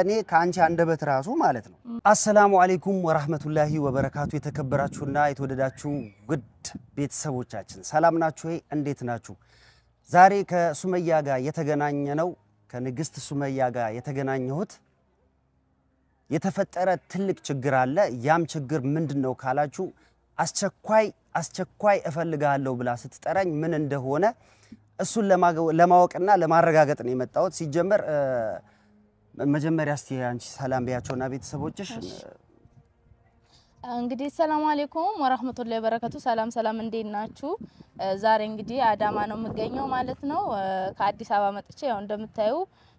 እኔ ካንቺ አንደበት ራሱ ማለት ነው አሰላሙ አለይኩም ወራህመቱላሂ ወበረካቱ የተከበራችሁና የተወደዳችሁ ውድ ቤተሰቦቻችን ሰላም ናችሁ ወይ እንዴት ናችሁ ዛሬ ከሱመያ ጋር የተገናኘነው ከንግስት ሱመያ ጋር የተገናኘሁት የተፈጠረ ትልቅ ችግር አለ ያም ችግር ምንድነው ካላችሁ አስቸኳይ እፈልጋለሁ ብላ ስትጠራኝ ምን እንደሆነ እሱን ለማወቅና ለማረጋገጥ ነው የመጣሁት ሲጀመር መጀመሪያ እስቲ አንቺ ሰላም ቢያቸውና ቤተሰቦችሽ እንግዲህ ሰላም አለይኩም ወራህመቱላሂ ወበረካቱ ሰላም እንዴት ናችሁ ዛሬ እንግዲህ አዳማ ነው የምገኘው ማለት ነው ከአዲስ አበባ መጥቼ ያው እንደምታዩ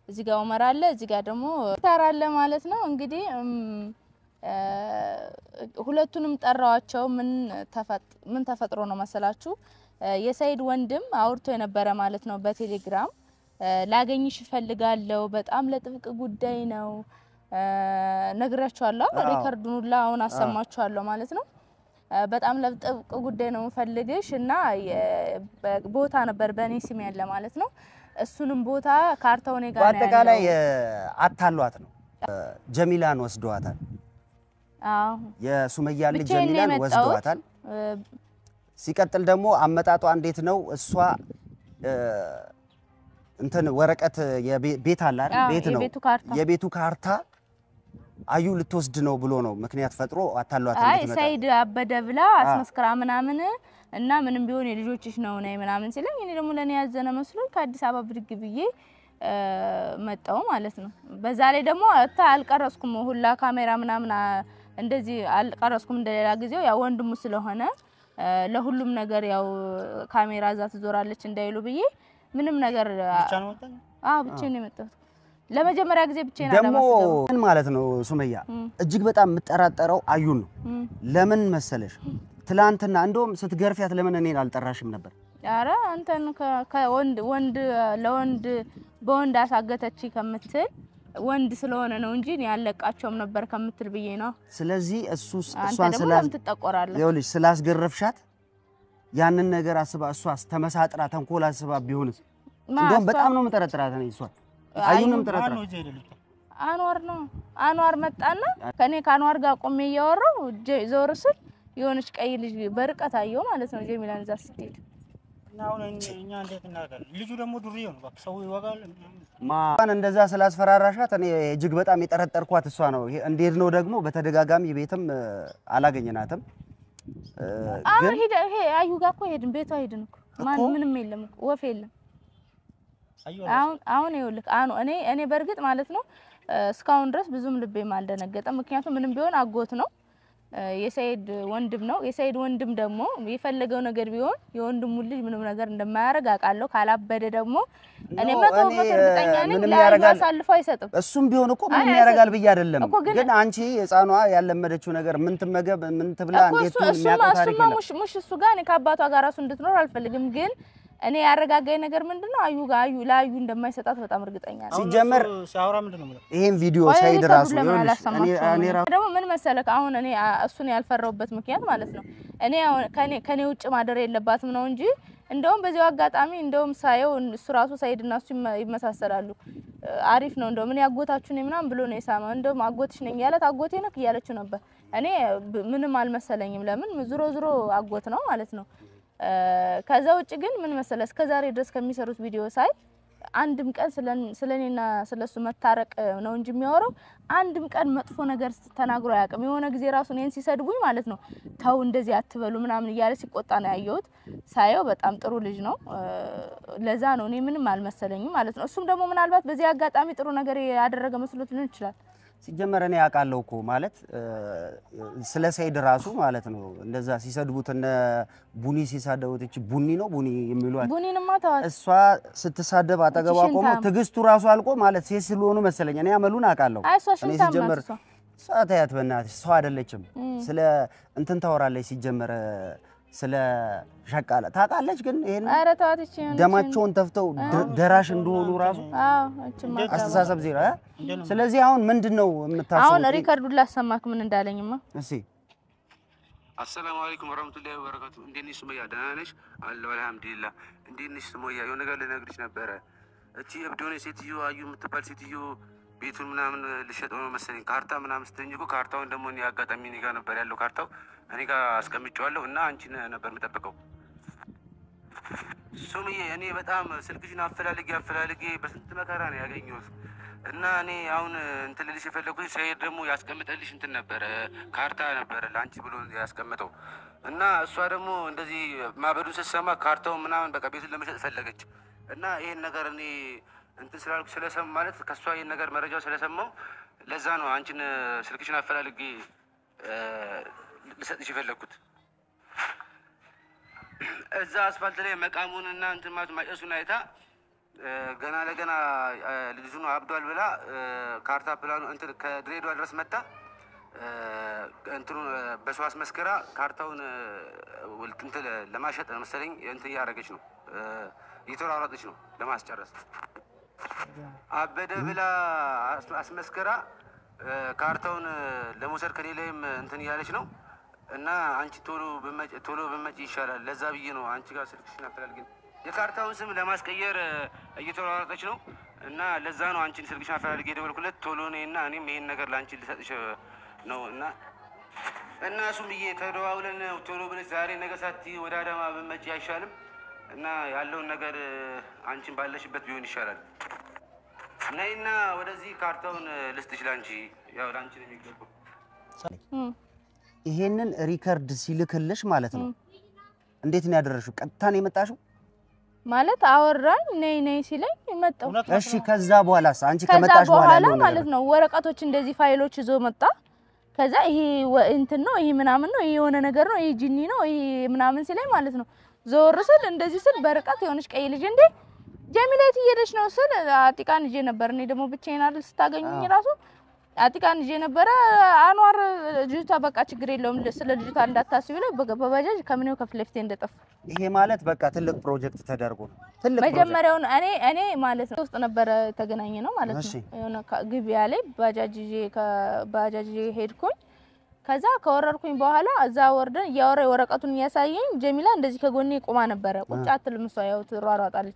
እዚህ ጋር ዑመር አለ እዚህ ጋር ደግሞ ታራ አለ ማለት ነው እንግዲህ ሁለቱንም ጠራዋቸው ምን ተፈጥሮ ነው መሰላችሁ የሰይድ ወንድም አውርቶ የነበረ ማለት ነው በቴሌግራም ላገኝሽ ፈልጋለሁ በጣም ለጥብቅ ጉዳይ ነው ነግራችኋለሁ ሪከርዱን ሁላ አሁን አሰማችኋለሁ ማለት ነው በጣም ለጥብቅ ጉዳይ ነው ፈልግሽና ቦታ ነበር በኔ ስም ያለ ማለት ነው እሱንም ቦታ ካርታው ነው ጋር ነው በአጠቃላይ አታሏት ነው ጀሚላን ወስዷታል አዎ የሱመያ ልጅ ጀሚላን ወስዷታል ሲቀጥል ደግሞ አመጣጧ እንዴት ነው እሷ እንትን ወረቀት የቤት አለ አይደል ቤት ነው የቤቱ ካርታ አዩ ልትወስድ ነው ብሎ ነው ምክንያት ፈጥሮ አታሏት አይ ሰይድ አበደ ብላ አስመስክራ ምናምን እና ምንም ቢሆን የልጆችሽ ነው ምናምን ሲለኝ እኔ ደግሞ ለኔ ያዘነ መስሎኝ ከአዲስ አበባ ብድግ ብዬ መጣው ማለት ነው በዛ ላይ ደግሞ አልቀረስኩም ሁላ ካሜራ ምናምን እንደዚህ አልቀረስኩም እንደሌላ ጊዜው ያው ወንድሙ ስለሆነ ለሁሉም ነገር ያው ካሜራ ዛ ትዞራለች እንዳይሉ ብዬ ምንም ነገር ብቻ ነው ወጣኝ ብቻ ነው የመጣው ለመጀመሪያ ጊዜ ብቻ ነው ደግሞ ምን ማለት ነው ሱመያ እጅግ በጣም መጠራጠረው አዩን ነው ለምን መሰለሽ ትላንትና እንደውም ስትገርፊያት ለምን እኔን አልጠራሽም ነበር አረ አንተን ከወንድ ለወንድ በወንድ አሳገተች ከመትል ወንድ ስለሆነ ነው እንጂ ያለቃቸውም ነበር ከምትል ብዬ ነው ስለዚህ እሷን ተጠቆራለች ይኸውልሽ ስላስገረፍሻት ያንን ነገር አስባ እሷስ ተመሳጥራ ተንኮል አስባ ቢሆንስ እንደውም በጣም ነው መጠረጥራት ነው እሷ አዩንም ተረጥራት አንዋር መጣና ከኔ ካንዋር ጋር ቆሜ ያወራው ዞር ስል የሆነች ቀይ ልጅ በርቀት አየው ማለት ነው ጀሚላን ዛ ስትሄድ ናው እኛ እንዴት እናደርጋለን ልጁ ደግሞ ዱርዬው ነው በቃ ሰው ይወጋል ማን እንደዛ ስላስፈራራሻት እኔ እጅግ በጣም የጠረጠርኳት እሷ ነው እንዴት ነው ደግሞ በተደጋጋሚ ቤትም አላገኘናትም ግን ይሄ አዩ ጋር እኮ ሄድን ቤቷ ሄድን እኮ ማን ምንም የለም ወፍ የለም አሁን ይኸውልህ እኔ በርግጥ ማለት ነው እስካሁን ድረስ ብዙም ልቤም አልደነገጠም ምክንያቱም ምንም ቢሆን አጎት ነው የሰይድ ወንድም ነው የሰይድ ወንድም ደግሞ የፈለገው ነገር ቢሆን የወንድሙ ልጅ ምንም ነገር እንደማያረግ አቃለው ካላበደ ደግሞ እኔ መተው እርግጠኛ ነኝ ላይሳልፈው አይሰጥም እሱም ቢሆን እኮ ምን ያረጋል ብዬ አይደለም ግን አንቺ የጻኗ ያለመደችው ነገር ምን ትመገብ ምን ትብላ እንዴት ነው የሚያውቀው ታሪክ ነው ሙሽ እሱ ጋር እኔ ከአባቷ ጋር ራሱ እንድትኖር አልፈልግም ግን እኔ ያረጋጋይ ነገር ምንድነው አዩ ላዩ እንደማይሰጣት በጣም እርግጠኛ ነኝ ሲጀመር ሲያወራ ምንድነው ማለት ይሄን ቪዲዮ ሳይድ ራሱ እኔ ደግሞ ምን መሰለክ አሁን እኔ እሱን ያልፈራውበት ምክንያት ማለት ነው እኔ ከኔ ውጭ ማደር የለባትም ነው እንጂ እንደውም በዚያው አጋጣሚ እንደውም ሳየው እሱ ራሱ ሳይድና እሱ ይመሳሰላሉ አሪፍ ነው እንደውም እኔ አጎታችሁ ነኝ ምናምን ብሎ ነው የሳማ እንደውም አጎትሽ ነኝ ያላት አጎቴ ነክ ያለችው ነበር እኔ ምንም አልመሰለኝም ለምን ዙሮ አጎት ነው ማለት ነው ከዛ ውጭ ግን ምን መሰለ እስከ ዛሬ ድረስ ከሚሰሩት ቪዲዮ ሳይ አንድም ቀን ስለኔና ስለሱ መታረቅ ነው እንጂ የሚያወራው አንድም ቀን መጥፎ ነገር ተናግሮ ያቀም የሆነ ጊዜ ራሱ እኔን ሲሰድቡኝ ማለት ነው ታው እንደዚህ አትበሉ ምናምን ይያለ ሲቆጣ ነው ያየሁት ሳየው በጣም ጥሩ ልጅ ነው ለዛ ነው እኔ ምንም አልመሰለኝም ማለት ነው እሱም ደግሞ ምናልባት በዚህ አጋጣሚ ጥሩ ነገር ያደረገ መስሎት ሊሆን ይችላል ሲጀመር እኔ ያቃለው እኮ ማለት ስለ ሰይድ ራሱ ማለት ነው እንደዛ ሲሰድቡት እነ ቡኒ ሲሳደቡት እቺ ቡኒ ነው ቡኒ የሚሉት ቡኒንማ ታዋት እሷ ስትሳደብ አጠገቧ ቆሞ ትግስቱ ራሱ አልቆ ማለት ሲስሉኑ መሰለኝ እኔ አመሉን አቃለው እኔ ሲጀመር ሳታያት በእናትሽ ሰው አይደለችም ስለ እንትን ታወራለች ሲጀመር ስለ ሸቃላ ታቃለች ግን ይሄን አረታውት ደማቸውን ተፍተው ደራሽ እንደሆኑ ራሱ እቺማ አስተሳሰብ ዜራ ስለዚህ አሁን ምንድነው የምታስበው አሁን ሪከርዱን ላሰማክ ምን እንዳለኝማ እሺ السلام عليكم ورحمة الله وبركاته እንደኔ ሱመያ ዳናነሽ አላህ አልহামዱሊላህ እንደኔ ሱመያ የሆነ ነገር ልነግርሽ ነበር እቺ እብዶኔ ሴትዮ አዩ የምትባል ሴትዮ ቤቱን ምናምን ልሸጠው ነው መሰለኝ ካርታ ምናምን ስትኝ እኮ ካርታውን ደግሞ እኔ አጋጣሚ እኔ ጋር ነበር ያለው ካርታው እኔ ጋር አስቀምጬዋለሁ እና አንቺን ነበር የምጠብቀው። ሱምዬ እኔ በጣም ስልክሽን አፈላልጌ በስንት መከራ ነው ያገኘሁት እና እኔ አሁን እንትን ልልሽ የፈለኩት ሰይድ ደግሞ ያስቀምጠልሽ እንትን ነበረ ካርታ ነበረ ለአንቺ ብሎ ያስቀምጠው እና እሷ ደግሞ እንደዚህ ማበዱን ስትሰማ ካርታውን ምናምን በቃ ቤቱን ለመሸጥ ፈለገች እና ይሄን ነገር እኔ እንትን ስላልኩ ስለሰማ ማለት ከእሷ ይሄን ነገር መረጃው ስለሰማው ለዛ ነው አንቺን ስልክሽን አፈላልጌ ልሰጥሽ የፈለኩት። እዛ አስፋልት ላይ መቃሙንና እንትን ማለት ማጨሱን አይታ ገና ለገና ልጁ ነው አብዷል ብላ ካርታ ፕላኑ እንትን ከድሬዳዋ ድረስ መጣ እንትኑ በሰው አስመስክራ ካርታውን እንትን ለማሸጥ መሰለኝ እንትን እያደረገች ነው እየተሯሯጠች ነው ለማስጨረስ አበደ ብላ አስመስክራ ካርታውን ለመውሰድ ከኔ ላይም እንትን እያለች ነው እና አንቺ ቶሎ ብመጪ ይሻላል ለዛ ብዬ ነው አንቺ ጋር ስልክሽን አፈላልገን የካርታውን ስም ለማስቀየር እየተሯሯጠች ነው እና ለዛ ነው አንቺን ስልክሽን አፈላልጌ የደወልኩለት ቶሎ ነይና እኔም ይሄን ነገር ለአንቺ ልሰጥሽ ነው እና እሱም ብዬ ተደዋውለን ቶሎ ብለሽ ዛሬ ነገ ሳትይ ወደ አዳማ ብመጪ አይሻልም? እና ያለውን ነገር አንቺን ባለሽበት ቢሆን ይሻላል። ነይና ወደዚህ ካርታውን ልስጥሽ ላንቺ ያው ላንቺ ነው የሚገባው። ይሄንን ሪከርድ ሲልክልሽ ማለት ነው እንዴት ነው ያደረሽው? ቀጥታ ነው የመጣሽው? ማለት አወራኝ ነይ ሲለኝ መጣው። እሺ ከዛ በኋላስ አንቺ ከመጣሽ በኋላ ማለት ነው ወረቀቶች እንደዚህ ፋይሎች ይዞ መጣ። ከዛ ይሄ እንትን ነው ይሄ ምናምን ነው ይሄ የሆነ ነገር ነው ይሄ ጂኒ ነው ይሄ ምናምን ሲለኝ ማለት ነው ዞር ስል እንደዚህ ስል በርቀት የሆነች ቀይ ልጅ እንዴ ጀሚላት እየሄደች ነው ስል አጥቃን ይዤ ነበር። እኔ ደግሞ ብቻዬን አይደል ስታገኙኝ ራሱ አጥቃን ይዤ ነበር። አንዋር ልጅቷ በቃ ችግር የለውም ስለ ልጅቷ እንዳታስቢ ብለው በባጃጅ ከምኔው ከፍለፍቴ እንደጠፋ። ይሄ ማለት በቃ ትልቅ ፕሮጀክት ተደርጎ ነው ትልቅ መጀመሪያው እኔ ማለት ነው ውስጥ ነበር ተገናኘ ነው ማለት ነው የሆነ ግቢያ ላይ ባጃጅ ሄድኩኝ። ከዛ ከወረርኩኝ በኋላ እዛ ወርደን ያወረ ወረቀቱን ያሳየኝ ጀሚላ እንደዚህ ከጎኔ ቆማ ነበር። ቁጭ አትልም እሷ ያው ትሯሯጣለች።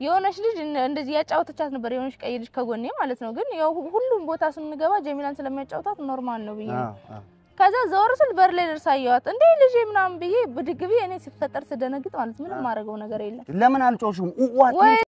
የሆነች ልጅ እንደዚህ ያጫውተቻት ነበር የሆነች ቀይ ልጅ ከጎኔ ማለት ነው። ግን ያው ሁሉም ቦታ ስንገባ ጀሚላን ስለሚያጫውታት ኖርማል ነው ብዬ ከዛ ዘወር ስል በር ላይ ደርሳየዋት እንዴ ልጅ ምናምን ብዬ ብድግ ብዬ እኔ ሲፈጠር ስደነግጥ ማለት ምንም ማረገው ነገር የለም። ለምን አልጮሽም?